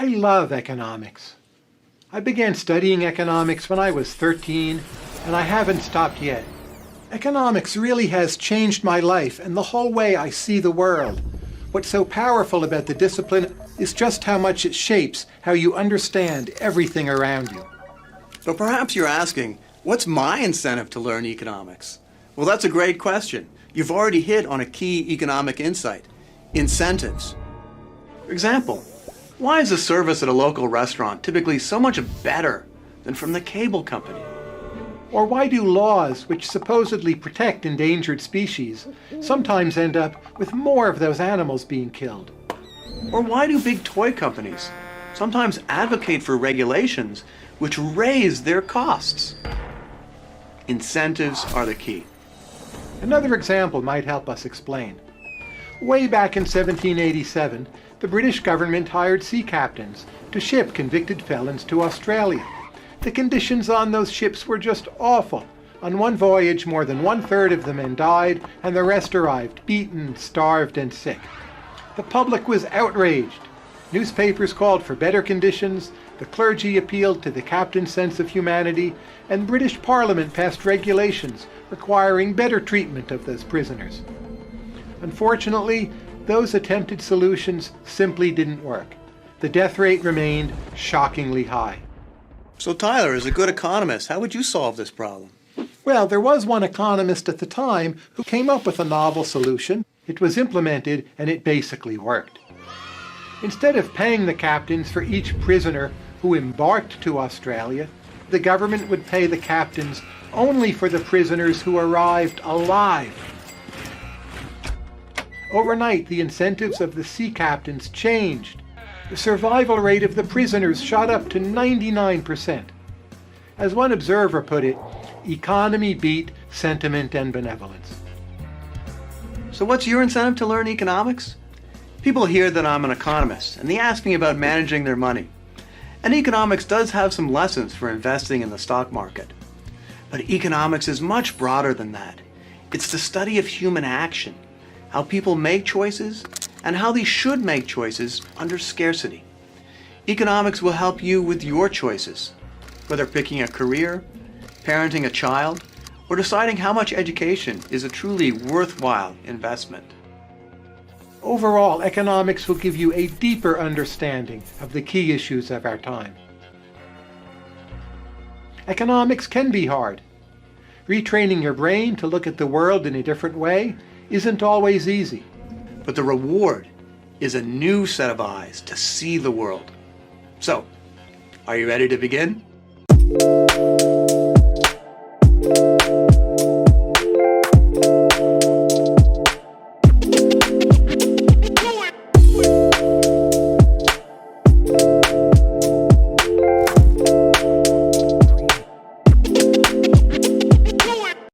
I love economics. I began studying economics when I was 13, and I haven't stopped yet. Economics really has changed my life and the whole way I see the world. What's so powerful about the discipline is just how much it shapes how you understand everything around you. But perhaps you're asking, what's my incentive to learn economics? Well, that's a great question. You've already hit on a key economic insight: incentives. For example, why is the service at a local restaurant typically so much better than from the cable company? Or why do laws which supposedly protect endangered species sometimes end up with more of those animals being killed? Or why do big toy companies sometimes advocate for regulations which raise their costs? Incentives are the key. Another example might help us explain. Way back in 1787, the British government hired sea captains to ship convicted felons to Australia. The conditions on those ships were just awful. On one voyage, more than 1/3 of the men died, and the rest arrived beaten, starved, and sick. The public was outraged. Newspapers called for better conditions, the clergy appealed to the captain's sense of humanity, and British Parliament passed regulations requiring better treatment of those prisoners. Unfortunately, those attempted solutions simply didn't work. The death rate remained shockingly high. So Tyler, as a good economist, how would you solve this problem? Well, there was one economist at the time who came up with a novel solution. It was implemented, and it basically worked. Instead of paying the captains for each prisoner who embarked to Australia, the government would pay the captains only for the prisoners who arrived alive. Overnight, the incentives of the sea captains changed. The survival rate of the prisoners shot up to 99%. As one observer put it, economy beat sentiment and benevolence. So what's your incentive to learn economics? People hear that I'm an economist, and they ask me about managing their money. And economics does have some lessons for investing in the stock market. But economics is much broader than that. It's the study of human action, how people make choices, and how they should make choices under scarcity. Economics will help you with your choices, whether picking a career, parenting a child, or deciding how much education is a truly worthwhile investment. Overall, economics will give you a deeper understanding of the key issues of our time. Economics can be hard. Retraining your brain to look at the world in a different way isn't always easy. But the reward is a new set of eyes to see the world. So, are you ready to begin?